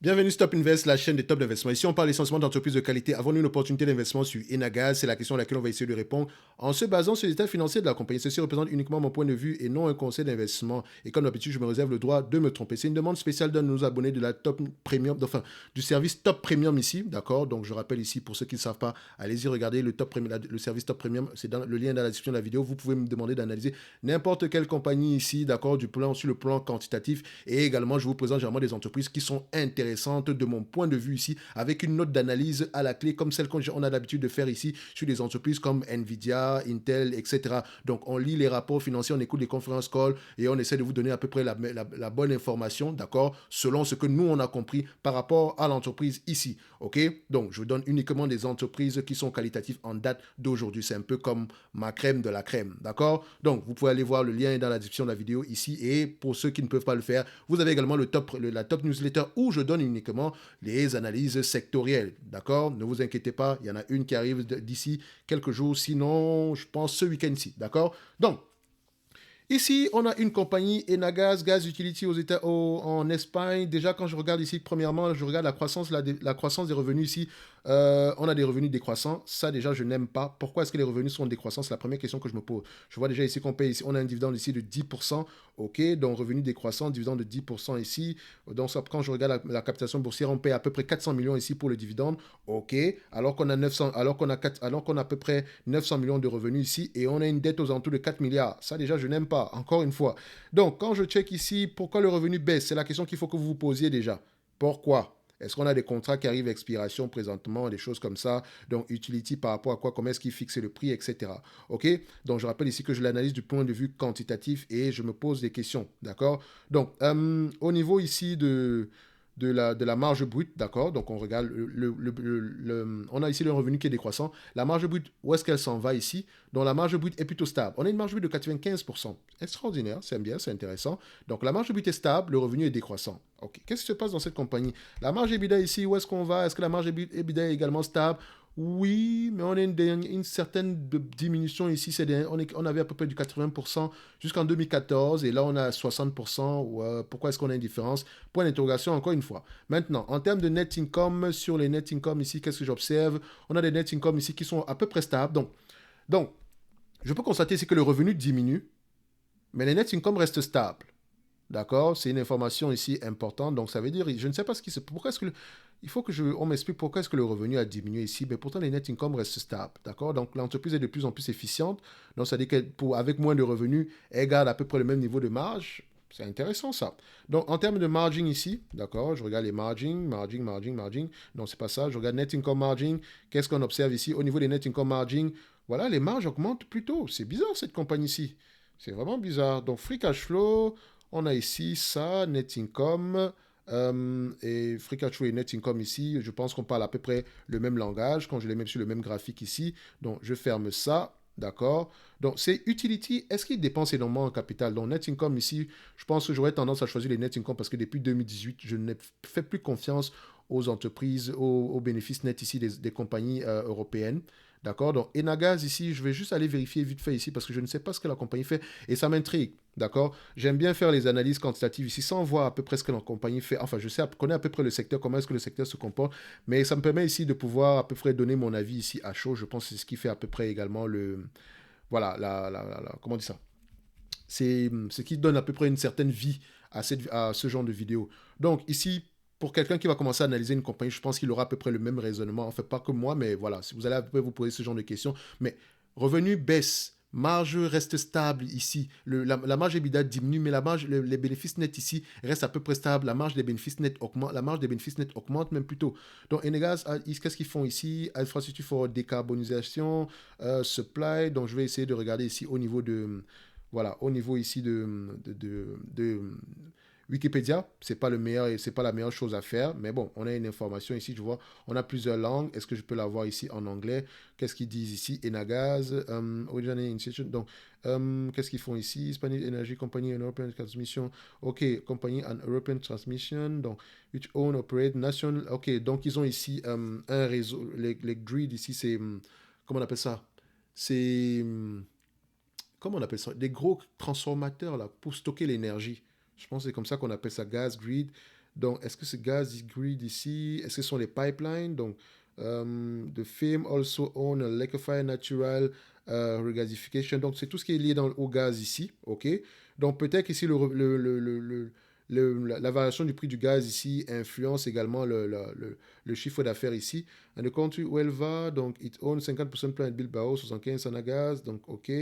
Bienvenue Stop Invest, la chaîne des top d'investissement. Ici, on parle essentiellement d'entreprises de qualité. Avons-nous une opportunité d'investissement sur Enagaz? C'est la question à laquelle on va essayer de répondre en se basant sur les états financiers de la compagnie. Ceci représente uniquement mon point de vue et non un conseil d'investissement. Et comme d'habitude, je me réserve le droit de me tromper. C'est une demande spéciale d'un de nos abonnés de la Top Premium, enfin, du service Top Premium ici, d'accord? Donc, je rappelle ici, pour ceux qui ne savent pas, allez-y regarder le, top Premium, le service Top Premium. C'est dans le lien dans la description de la vidéo. Vous pouvez me demander d'analyser n'importe quelle compagnie ici, d'accord, sur le plan quantitatif. Et également, je vous présente généralement des entreprises qui sont intéressantes de mon point de vue ici, avec une note d'analyse à la clé, comme celle qu'on a l'habitude de faire ici sur des entreprises comme Nvidia, Intel, etc. Donc, on lit les rapports financiers, on écoute les conférences calls et on essaie de vous donner à peu près la bonne information, d'accord, selon ce que nous, on a compris par rapport à l'entreprise ici, ok? Donc, je vous donne uniquement des entreprises qui sont qualitatives en date d'aujourd'hui. C'est un peu comme ma crème de la crème, d'accord? Donc, vous pouvez aller voir le lien dans la description de la vidéo ici. Et pour ceux qui ne peuvent pas le faire, vous avez également la top newsletter où je donne uniquement les analyses sectorielles. D'accord? Ne vous inquiétez pas, il y en a une qui arrive d'ici quelques jours, sinon, je pense ce week-end-ci. D'accord? Donc, ici, on a une compagnie Enagaz Gas Utility en Espagne. Déjà, quand je regarde ici, premièrement, je regarde la croissance des revenus ici. On a des revenus décroissants. Ça, déjà, je n'aime pas. Pourquoi est-ce que les revenus sont décroissants? C'est la première question que je me pose. Je vois déjà ici qu'on paye ici, on a un dividende ici de 10%. OK, donc revenu décroissant, dividende de 10% ici. Donc, ça, quand je regarde la captation boursière, on paye à peu près 400 millions ici pour le dividende. OK, alors qu'on a 900, alors qu'on a à peu près 900 millions de revenus ici et on a une dette aux alentours de 4 milliards. Ça, déjà, je n'aime pas, encore une fois. Donc, quand je check ici, pourquoi le revenu baisse? C'est la question qu'il faut que vous vous posiez déjà. Pourquoi? Est-ce qu'on a des contrats qui arrivent à expiration présentement, des choses comme ça? Donc, utility par rapport à quoi? Comment est-ce qu'il fixe le prix, etc. OK? Donc, je rappelle ici que je l'analyse du point de vue quantitatif et je me pose des questions. D'accord? Donc, au niveau ici de la marge brute, d'accord? Donc, on regarde, on a ici le revenu qui est décroissant. La marge brute, où est-ce qu'elle s'en va ici? Donc, la marge brute est plutôt stable. On a une marge brute de 95%. Extraordinaire, c'est bien, c'est intéressant. Donc, la marge brute est stable, le revenu est décroissant. OK. Qu'est-ce qui se passe dans cette compagnie? La marge EBITDA ici, où est-ce qu'on va? Est-ce que la marge EBITDA est également stable? Oui, mais on a une certaine diminution ici. On avait à peu près du 80% jusqu'en 2014 et là on a 60%. Pourquoi est-ce qu'on a une différence? Point d'interrogation encore une fois. Maintenant, en termes de net income, sur les net income ici, qu'est-ce que j'observe? On a des net income ici qui sont à peu près stables. Donc je peux constater ici que le revenu diminue, mais les net income restent stables. D'accord? C'est une information ici importante. Donc, ça veut dire, je ne sais pas ce qui se... Pourquoi est-ce que... Il faut on m'explique pourquoi est-ce que le revenu a diminué ici. Mais pourtant, les net income restent stables. D'accord? Donc, l'entreprise est de plus en plus efficiente. Donc, ça veut dire qu'avec moins de revenus, elle garde à peu près le même niveau de marge. C'est intéressant, ça. Donc, en termes de margin ici, d'accord, je regarde les margin. Non, c'est pas ça. Je regarde net income margin. Qu'est-ce qu'on observe ici? Au niveau des net income margin, voilà, les marges augmentent plutôt. C'est bizarre, cette compagnie-ci. C'est vraiment bizarre. Donc, free cash flow, on a ici ça, net income, et free cash flow et net income ici. Je pense qu'on parle à peu près le même langage quand je les mets sur le même graphique ici. Donc, je ferme ça. D'accord. Donc, c'est utility. Est-ce qu'il dépense énormément en capital? Donc, net income ici, je pense que j'aurais tendance à choisir les net income parce que depuis 2018, je ne fais plus confiance aux entreprises, aux bénéfices nets ici des compagnies européennes. D'accord. Donc, Enagaz ici, je vais juste aller vérifier vite fait ici parce que je ne sais pas ce que la compagnie fait et ça m'intrigue. D'accord. J'aime bien faire les analyses quantitatives ici sans voir à peu près ce que la compagnie fait. Enfin, connais à peu près le secteur, comment est-ce que le secteur se comporte. Mais ça me permet ici de pouvoir à peu près donner mon avis ici à chaud. Je pense que c'est ce qui fait à peu près également voilà, comment on dit ça? C'est ce qui donne à peu près une certaine vie à ce genre de vidéo. Donc ici, pour quelqu'un qui va commencer à analyser une compagnie, je pense qu'il aura à peu près le même raisonnement. Enfin, pas que moi, mais voilà, si vous allez à peu près vous poser ce genre de questions. Mais revenu baisse, marge reste stable ici. La marge EBITDA diminue, mais les bénéfices nets ici restent à peu près stables. La marge des bénéfices nets augmente, la marge des bénéfices nets augmente même plutôt. Donc, Enagaz, qu'est-ce qu'ils font ici? Infrastructure pour décarbonisation, supply. Donc, je vais essayer de regarder ici au niveau de, voilà, au niveau ici de Wikipédia, c'est pas le meilleur et c'est pas la meilleure chose à faire, mais bon, on a une information ici, je vois, on a plusieurs langues. Est-ce que je peux l'avoir ici en anglais? Qu'est-ce qu'ils disent ici? Enagaz, Original Institution. Donc, qu'est-ce qu'ils font ici? Spanish Energy Company and European Transmission. Ok, Company and European Transmission. Donc, which own operate national. Ok, donc ils ont ici un réseau. Les grid ici, c'est comment on appelle ça? C'est comment on appelle ça? Des gros transformateurs là, pour stocker l'énergie. Je pense que c'est comme ça qu'on appelle ça, gas grid. Donc, est-ce que ce gaz grid ici, est-ce que ce sont les pipelines? Donc, the firm also own a liquefied natural regasification. Donc, c'est tout ce qui est lié au gaz ici, ok? Donc, peut-être ici, la variation du prix du gaz ici influence également le chiffre d'affaires ici. And the country où elle va, donc, it owns 50% Planet Bill Barrow, 75 Sanagaz, donc, ok.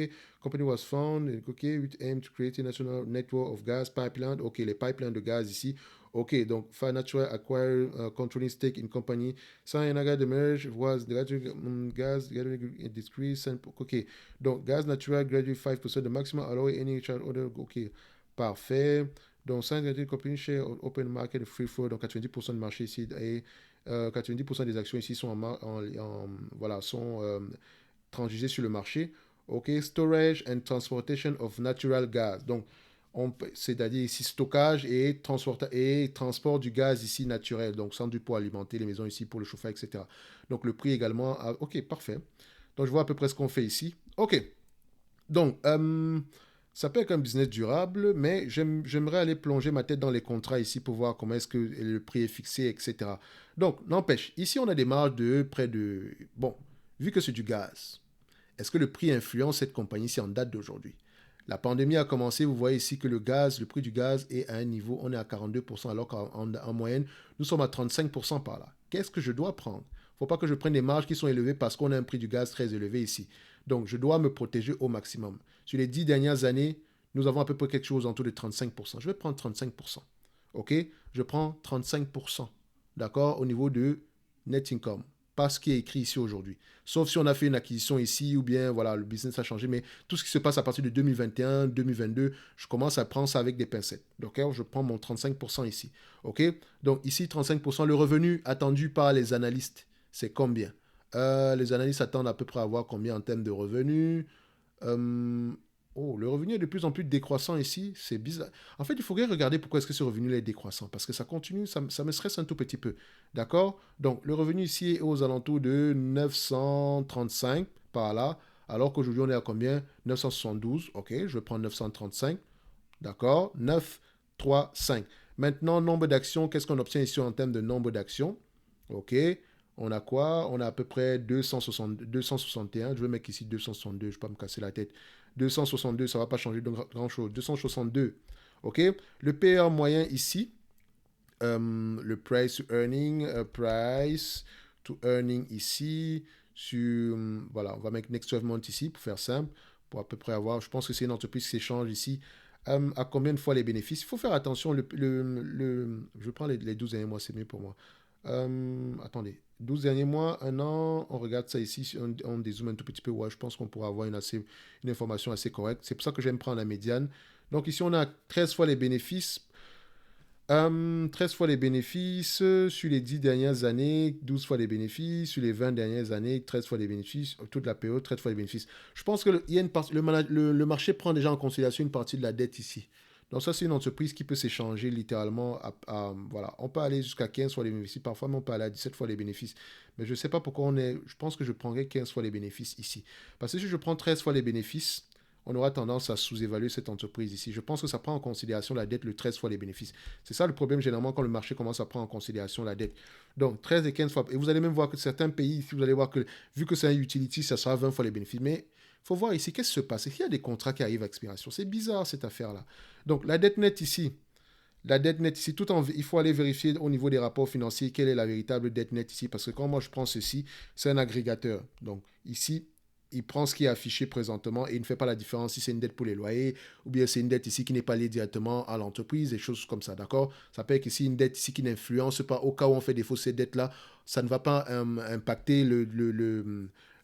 Company was found, ok, with aim to create a national network of gas pipeline. Ok, les pipelines de gaz ici. Ok, donc, Fire Natural acquire controlling stake in company. Sayanaga the merge was gradually gas gradually decrease. Ok, donc, gaz natural gradually 5%, the maximum allow any charge order. Ok, parfait. Donc, Sayanaga company share open market free flow, donc 90% de marché ici et 90% des actions ici sont voilà, sont transgéser sur le marché. OK, storage and transportation of natural gas. Donc, c'est-à-dire ici stockage et transport du gaz ici naturel, donc sans doute pour alimenter les maisons ici, pour le chauffage, etc. Donc, le prix également. OK, parfait. Donc, je vois à peu près ce qu'on fait ici. OK. Donc, ça peut être un business durable, mais j'aimerais aller plonger ma tête dans les contrats ici pour voir comment est-ce que le prix est fixé, etc. Donc, n'empêche, ici, on a des marges de près de... Bon, vu que c'est du gaz, est-ce que le prix influence cette compagnie-ci en date d'aujourd'hui? La pandémie a commencé, vous voyez ici que le prix du gaz est à un niveau, on est à 42%, alors qu'en moyenne, nous sommes à 35% par là. Qu'est-ce que je dois prendre? Il ne faut pas que je prenne des marges qui sont élevées parce qu'on a un prix du gaz très élevé ici. Donc, je dois me protéger au maximum. Sur les 10 dernières années, nous avons à peu près quelque chose autour de 35%. Je vais prendre 35%. OK? Je prends 35%. D'accord? Au niveau de net income. Pas ce qui est écrit ici aujourd'hui. Sauf si on a fait une acquisition ici ou bien voilà, le business a changé. Mais tout ce qui se passe à partir de 2021, 2022, je commence à prendre ça avec des pincettes. Donc, je prends mon 35% ici. OK? Donc, ici, 35%. Le revenu attendu par les analystes, c'est combien? Les analystes attendent à peu près à voir combien en termes de revenus. Euh, Oh, le revenu est de plus en plus décroissant ici. C'est bizarre. En fait, il faudrait regarder pourquoi est-ce que ce revenu est décroissant. Parce que ça continue, ça me stresse un tout petit peu. D'accord? Donc, le revenu ici est aux alentours de 935 par là. Alors qu'aujourd'hui, on est à combien? 972. OK, je vais prendre 935. D'accord? 9, 3, 5. Maintenant, nombre d'actions. Qu'est-ce qu'on obtient ici en termes de nombre d'actions? OK. On a quoi? On a à peu près 261. Je vais mettre ici 262. Je ne vais pas me casser la tête. 262, ça ne va pas changer de grand-chose. 262. OK. Le PR moyen ici, le price to earning, price to earning ici, sur, voilà, on va mettre next 12 months ici pour faire simple, pour à peu près avoir, je pense que c'est une entreprise qui s'échange ici. À combien de fois les bénéfices? Il faut faire attention, je prends les 12 derniers mois, c'est mieux pour moi. Attendez, 12 derniers mois, un an, on regarde ça ici, on dézoome un tout petit peu, ouais, je pense qu'on pourra avoir une information assez correcte. C'est pour ça que j'aime prendre la médiane. Donc ici, on a 13 fois les bénéfices. 13 fois les bénéfices sur les 10 dernières années, 12 fois les bénéfices sur les 20 dernières années, 13 fois les bénéfices, toute la période, 13 fois les bénéfices. Je pense que le marché prend déjà en considération une partie de la dette ici. Donc ça, c'est une entreprise qui peut s'échanger littéralement voilà, on peut aller jusqu'à 15 fois les bénéfices, parfois même on peut aller à 17 fois les bénéfices. Mais je ne sais pas pourquoi je pense que je prendrais 15 fois les bénéfices ici. Parce que si je prends 13 fois les bénéfices, on aura tendance à sous-évaluer cette entreprise ici. Je pense que ça prend en considération la dette le 13 fois les bénéfices. C'est ça le problème généralement quand le marché commence à prendre en considération la dette. Donc 13 et 15 fois. Et vous allez même voir que certains pays, ici, vous allez voir que vu que c'est un utility, ça sera 20 fois les bénéfices. Mais il faut voir ici, qu'est-ce qui se passe? Est-ce qu'il y a des contrats qui arrivent à expiration? C'est bizarre cette affaire-là. Donc la dette nette ici, il faut aller vérifier au niveau des rapports financiers quelle est la véritable dette nette ici. Parce que quand moi je prends ceci, c'est un agrégateur. Donc ici, il prend ce qui est affiché présentement et il ne fait pas la différence si c'est une dette pour les loyers ou bien c'est une dette ici qui n'est pas liée directement à l'entreprise, des choses comme ça, d'accord? Ça peut être ici une dette ici qui n'influence pas, au cas où on fait défaut ces dettes-là, ça ne va pas impacter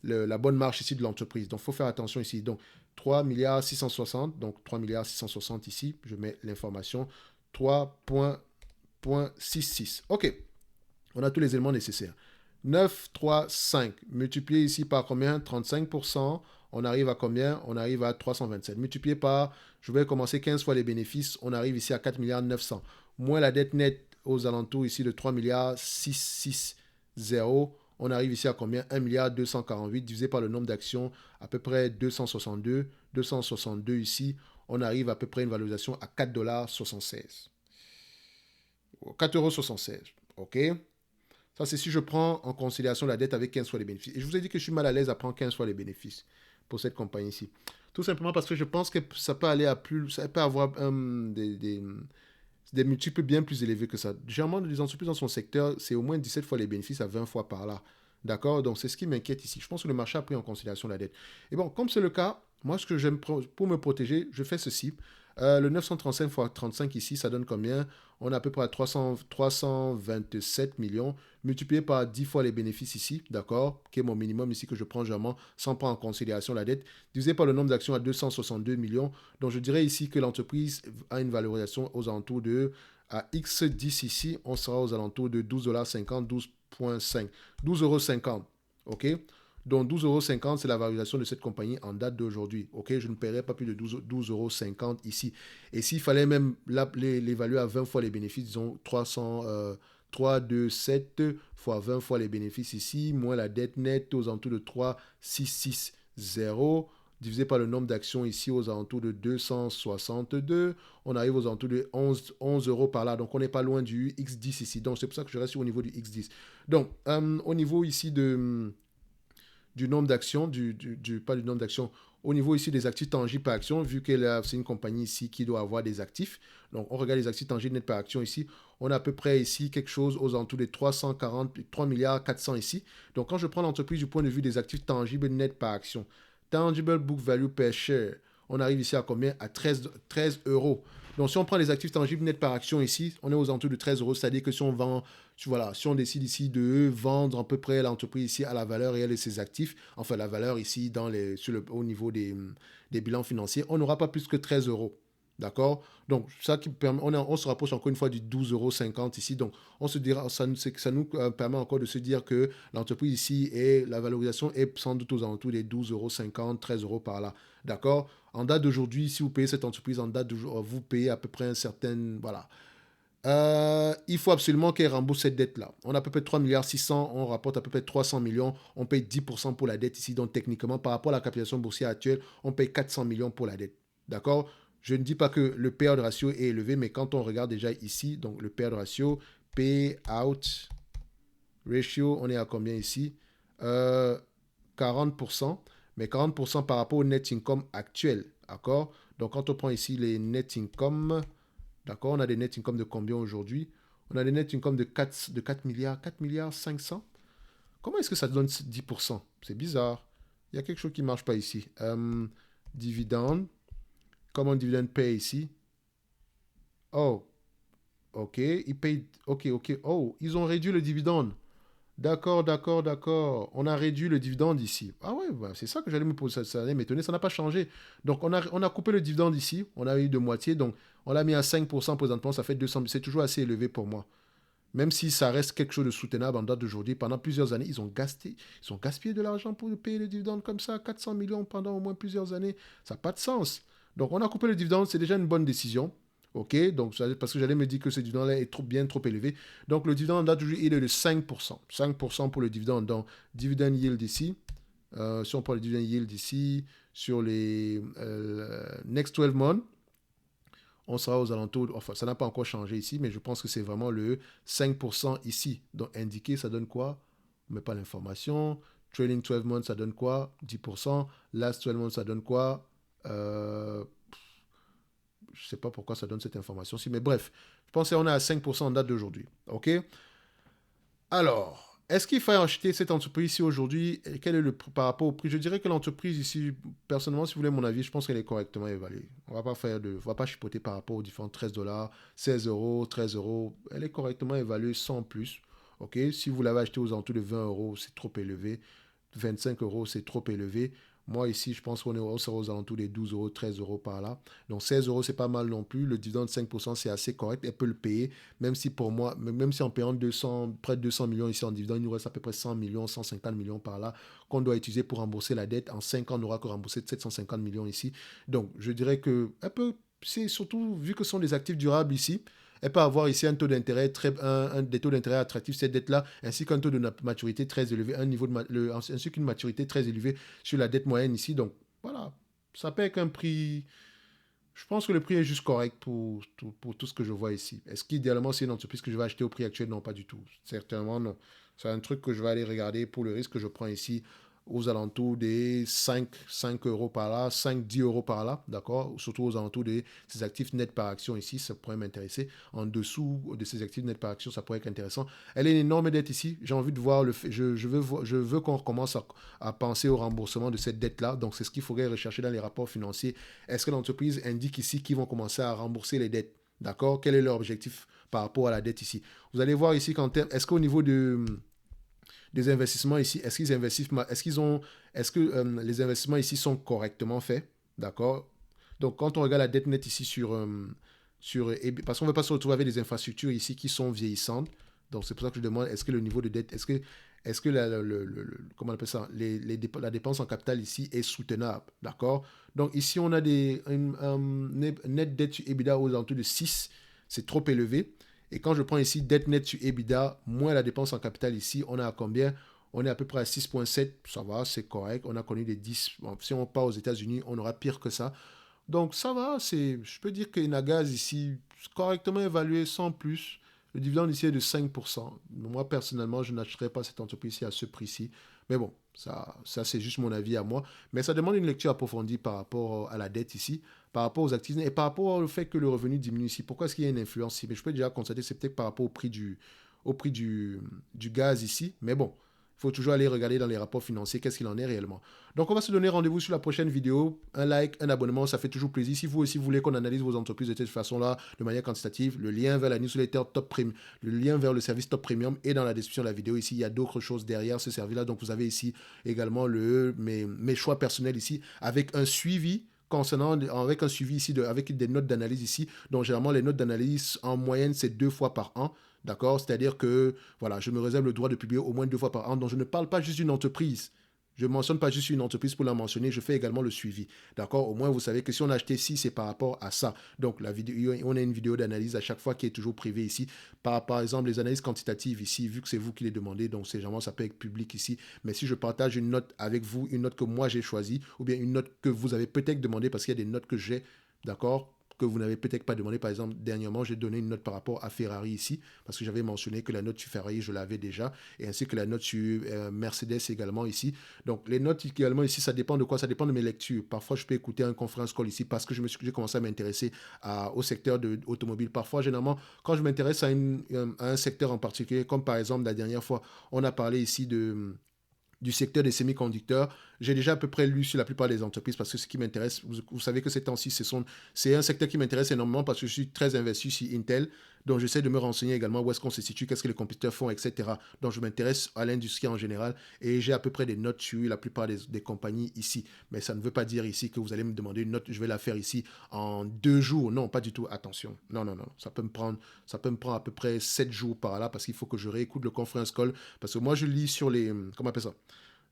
la bonne marche ici de l'entreprise. Donc, il faut faire attention ici. Donc, 3 milliards 660, donc 3 milliards 660 ici, je mets l'information, 3,66. OK, on a tous les éléments nécessaires. 9, 3, 5. Multiplié ici par combien? 35%. On arrive à combien? On arrive à 327. Multiplié par, je vais commencer 15 fois les bénéfices. On arrive ici à 4 milliards 900. Moins la dette nette aux alentours ici de 3 milliards 660. On arrive ici à combien? 1 milliard 248 divisé par le nombre d'actions, à peu près 262. 262 ici. On arrive à peu près à une valorisation à 4,76 $. 4,76 €. OK. Ça, c'est si je prends en considération la dette avec 15 fois les bénéfices. Et je vous ai dit que je suis mal à l'aise à prendre 15 fois les bénéfices pour cette compagnie-ci. Tout simplement parce que je pense que ça peut aller à plus, ça peut avoir des multiples bien plus élevés que ça. Généralement, les entreprises dans son secteur, c'est au moins 17 fois les bénéfices à 20 fois par là. D'accord. Donc, c'est ce qui m'inquiète ici. Je pense que le marché a pris en considération la dette. Et bon, comme c'est le cas, moi, ce que j'aime pour me protéger, je fais ceci. Le 935 fois 35 ici, ça donne combien? On est à peu près à 327 millions, multiplié par 10 fois les bénéfices ici, d'accord? Qui est mon minimum ici que je prends généralement sans prendre en considération la dette, divisé par le nombre d'actions à 262 millions. Donc, je dirais ici que l'entreprise a une valorisation aux alentours de, à X10 ici, on sera aux alentours de 12,50 $, 12,5, 12,50 €. OK? Donc 12,50 €, c'est la valorisation de cette compagnie en date d'aujourd'hui. OK, je ne paierai pas plus de 12,50 € ici. Et s'il fallait même l'évaluer à 20 fois les bénéfices, disons 327 fois 20 fois les bénéfices ici, moins la dette nette aux alentours de 3,660, divisé par le nombre d'actions ici aux alentours de 262, on arrive aux alentours de 11 € par là. Donc on n'est pas loin du X10 ici. Donc c'est pour ça que je reste au niveau du X10. Donc au niveau ici du nombre d'actions, pas du nombre d'actions, au niveau ici des actifs tangibles par action, vu que c'est une compagnie ici qui doit avoir des actifs. Donc, on regarde les actifs tangibles net par action ici. On a à peu près ici quelque chose aux alentours de 3 milliards 400 ici. Donc, quand je prends l'entreprise du point de vue des actifs tangibles net par action, tangible book value per share, on arrive ici à combien? À 13 €. Donc, si on prend les actifs tangibles net par action ici, on est aux alentours de 13 €. C'est-à-dire que si on vend, voilà, si on décide ici de vendre à peu près l'entreprise ici à la valeur réelle de ses actifs, enfin la valeur ici au niveau des bilans financiers, on n'aura pas plus que 13 €. D'accord. Donc, ça qui permet, on se rapproche encore une fois du 12,50 € ici. Donc, on se dira, ça nous permet encore de se dire que l'entreprise ici et la valorisation est sans doute aux alentours des 12,50 €, 13 € par là. D'accord. En date d'aujourd'hui, si vous payez cette entreprise en date d'aujourd'hui, vous payez à peu près un certain, voilà. Il faut absolument qu'elle rembourse cette dette-là. On a à peu près 3 milliards 600, on rapporte à peu près 300 millions, on paye 10% pour la dette ici. Donc, techniquement, par rapport à la capitalisation boursière actuelle, on paye 400 millions pour la dette. D'accord. Je ne dis pas que le payout ratio est élevé, mais quand on regarde déjà ici, donc le payout ratio, payout ratio, on est à combien ici? 40%, mais 40% par rapport au net income actuel, d'accord? Donc, quand on prend ici les net income, d'accord, on a des net income de combien aujourd'hui? On a des net income de 4 milliards, 4 milliards 500. Comment est-ce que ça donne 10%? C'est bizarre. Il y a quelque chose qui ne marche pas ici. Dividende. Comment dividende paye ici? Oh, ok. Ils payent. Ok, ok. Oh, ils ont réduit le dividende. D'accord, d'accord, d'accord. On a réduit le dividende ici. Ah ouais, bah, c'est ça que j'allais me poser. Ça allait m'étonner. Ça n'a pas changé. Donc, on a coupé le dividende ici. On a eu de moitié. Donc, on l'a mis à 5% présentement. Ça fait 200. C'est toujours assez élevé pour moi. Même si ça reste quelque chose de soutenable en date d'aujourd'hui, pendant plusieurs années, ils ont gaspillé de l'argent pour payer le dividende comme ça, 400 millions pendant au moins plusieurs années. Ça n'a pas de sens. Donc, on a coupé le dividende, c'est déjà une bonne décision. OK, donc parce que j'allais me dire que ce dividende-là est bien trop élevé. Donc, le dividende en date d'aujourd'hui, il est de 5%. 5% pour le dividende. Donc, dividend yield ici. Si on prend le dividend yield ici, sur les next 12 months, on sera aux alentours, enfin ça n'a pas encore changé ici, mais je pense que c'est vraiment le 5% ici. Donc indiqué, ça donne quoi? On ne met pas l'information. Trailing 12 months, ça donne quoi? 10%. Last 12 months, ça donne quoi? Je ne sais pas pourquoi ça donne cette information-ci, mais bref, je pense qu'on est à 5% en date d'aujourd'hui. OK? Alors, est-ce qu'il faut acheter cette entreprise ici aujourd'hui? Quel est le par rapport au prix? Je dirais que l'entreprise ici, personnellement, si vous voulez mon avis, je pense qu'elle est correctement évaluée. On va pas chipoter par rapport aux différents 13 $, 16 €, 13 €. Elle est correctement évaluée sans plus. OK? Si vous l'avez acheté aux alentours de 20 €, c'est trop élevé. 25 €, c'est trop élevé. Moi, ici, je pense qu'on sera aux alentours des 12 €, 13 € par là. Donc, 16 €, c'est pas mal non plus. Le dividende de 5%, c'est assez correct. Elle peut le payer, même si pour moi, même si en payant près de 200 millions ici en dividende, il nous reste à peu près 100 millions, 150 millions par là qu'on doit utiliser pour rembourser la dette. En 5 ans, on n'aura que remboursé 750 millions ici. Donc, je dirais que c'est surtout, vu que ce sont des actifs durables ici, elle peut avoir ici un taux d'intérêt des taux d'intérêt attractifs, cette dette-là, ainsi qu'un taux de maturité très élevé, ainsi qu'une maturité très élevée sur la dette moyenne ici. Donc, voilà, ça peut être un prix, Je pense que le prix est juste correct pour tout ce que je vois ici. Est-ce qu'idéalement, c'est une entreprise que je vais acheter au prix actuel? Non, pas du tout. Certainement, non. C'est un truc que je vais aller regarder pour le risque que je prends ici aux alentours des 5 euros par là, 5 10 euros par là, d'accord? Surtout aux alentours de ces actifs nets par action ici, ça pourrait m'intéresser. En dessous de ces actifs nets par action, ça pourrait être intéressant. Elle est une énorme dette ici. J'ai envie de voir, je veux qu'on recommence à penser au remboursement de cette dette-là. Donc, c'est ce qu'il faudrait rechercher dans les rapports financiers. Est-ce que l'entreprise indique ici qu'ils vont commencer à rembourser les dettes? D'accord? Quel est leur objectif par rapport à la dette ici? Vous allez voir ici qu'en termes, est-ce qu'au niveau des investissements ici, est-ce qu'ils investissent, est-ce que les investissements ici sont correctement faits, d'accord? Donc quand on regarde la dette nette ici parce qu'on ne veut pas se retrouver avec des infrastructures ici qui sont vieillissantes, donc c'est pour ça que je demande, est-ce que le niveau de dette, est-ce que comment on appelle ça, la dépense en capital ici est soutenable, d'accord? Donc ici on a un net debt to EBITDA aux alentours de 6, c'est trop élevé. Et quand je prends ici dette nette sur EBITDA, moins la dépense en capital ici, on est à combien? On est à peu près à 6,7, ça va, c'est correct. On a connu des 10. Bon, si on part aux États-Unis, on aura pire que ça. Donc ça va, je peux dire que Enagaz ici, correctement évalué sans plus. Le dividende ici est de 5%. Moi, personnellement, je n'achèterais pas cette entreprise-ci à ce prix-ci. Mais bon, ça c'est juste mon avis à moi. Mais ça demande une lecture approfondie par rapport à la dette ici, par rapport aux actifs et par rapport au fait que le revenu diminue ici. Pourquoi est-ce qu'il y a une influence ici? Mais je peux déjà constater, c'est peut-être par rapport au prix du gaz ici. Mais bon, il faut toujours aller regarder dans les rapports financiers qu'est-ce qu'il en est réellement. Donc, on va se donner rendez-vous sur la prochaine vidéo. Un like, un abonnement, ça fait toujours plaisir. Si vous aussi voulez qu'on analyse vos entreprises de cette façon-là, de manière quantitative, le lien vers la newsletter Top Premium, le lien vers le service Top Premium est dans la description de la vidéo. Ici, il y a d'autres choses derrière ce service-là. Donc, vous avez ici également mes choix personnels ici avec un suivi avec un suivi ici, avec des notes d'analyse ici. Donc, généralement, les notes d'analyse, en moyenne, c'est 2 fois par an. D'accord? C'est-à-dire que, voilà, je me réserve le droit de publier au moins 2 fois par an. Donc, je ne parle pas juste d'une entreprise. Je ne mentionne pas juste une entreprise pour la mentionner, je fais également le suivi. D'accord? Au moins, vous savez que si on a acheté ci, c'est par rapport à ça. Donc, la vidéo, on a une vidéo d'analyse à chaque fois qui est toujours privée ici. Par exemple, les analyses quantitatives ici, vu que c'est vous qui les demandez, donc c'est généralement, ça peut être public ici. Mais si je partage une note avec vous, une note que moi j'ai choisie, ou bien une note que vous avez peut-être demandé, parce qu'il y a des notes que j'ai, d'accord? Que vous n'avez peut-être pas demandé. Par exemple, dernièrement, j'ai donné une note par rapport à Ferrari ici, parce que j'avais mentionné que la note sur Ferrari, je l'avais déjà, et ainsi que la note sur Mercedes également ici. Donc, les notes également ici, ça dépend de quoi? Ça dépend de mes lectures. Parfois, je peux écouter un conference call ici parce que j'ai commencé à m'intéresser au secteur de automobile. Parfois, généralement, quand je m'intéresse à un secteur en particulier, comme par exemple la dernière fois, on a parlé ici du secteur des semi-conducteurs. J'ai déjà à peu près lu sur la plupart des entreprises parce que ce qui m'intéresse, vous savez que ces temps-ci, c'est un secteur qui m'intéresse énormément parce que je suis très investi sur Intel. Donc, j'essaie de me renseigner également où est-ce qu'on se situe, qu'est-ce que les compétiteurs font, etc. Donc, je m'intéresse à l'industrie en général et j'ai à peu près des notes sur la plupart des compagnies ici. Mais ça ne veut pas dire ici que vous allez me demander une note, je vais la faire ici en 2 jours. Non, pas du tout. Attention. Non, non, non. Ça peut me prendre à peu près 7 jours par là parce qu'il faut que je réécoute le conference call. Parce que moi, je lis sur les. Comment on appelle ça?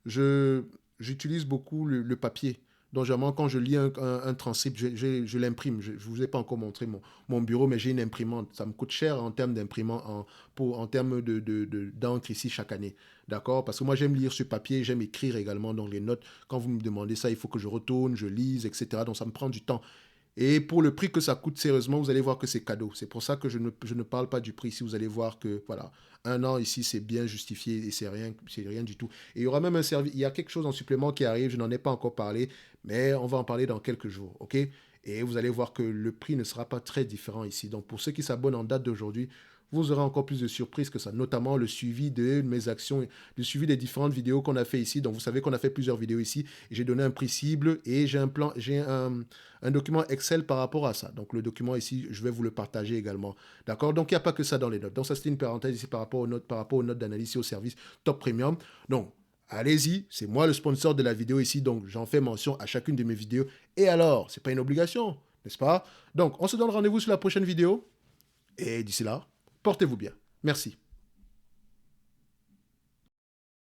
je, J'utilise beaucoup le papier. Donc, généralement, quand je lis un transcript, je l'imprime. Je ne vous ai pas encore montré mon bureau, mais j'ai une imprimante. Ça me coûte cher en termes d'imprimant, en termes d'encre ici chaque année. D'accord? Parce que moi, j'aime lire sur papier, j'aime écrire également. Donc, les notes, quand vous me demandez ça, il faut que je retourne, je lise, etc. Donc, ça me prend du temps. Et pour le prix que ça coûte, sérieusement, vous allez voir que c'est cadeau. C'est pour ça que je ne parle pas du prix ici. Vous allez voir que, voilà, un an ici, c'est bien justifié et c'est rien du tout. Et il y aura même un service, il y a quelque chose en supplément qui arrive, je n'en ai pas encore parlé, mais on va en parler dans quelques jours, ok? Et vous allez voir que le prix ne sera pas très différent ici. Donc, pour ceux qui s'abonnent en date d'aujourd'hui, vous aurez encore plus de surprises que ça, notamment le suivi de mes actions, le suivi des différentes vidéos qu'on a fait ici. Donc, vous savez qu'on a fait plusieurs vidéos ici. J'ai donné un prix cible et j'ai un document Excel par rapport à ça. Donc, le document ici, je vais vous le partager également. D'accord? Donc, il n'y a pas que ça dans les notes. Donc, ça, c'était une parenthèse ici par rapport aux notes d'analyse et au service Top Premium. Donc, allez-y, c'est moi le sponsor de la vidéo ici, donc j'en fais mention à chacune de mes vidéos. Et alors, c'est pas une obligation, n'est-ce pas? Donc, on se donne rendez-vous sur la prochaine vidéo. Et d'ici là, portez-vous bien. Merci.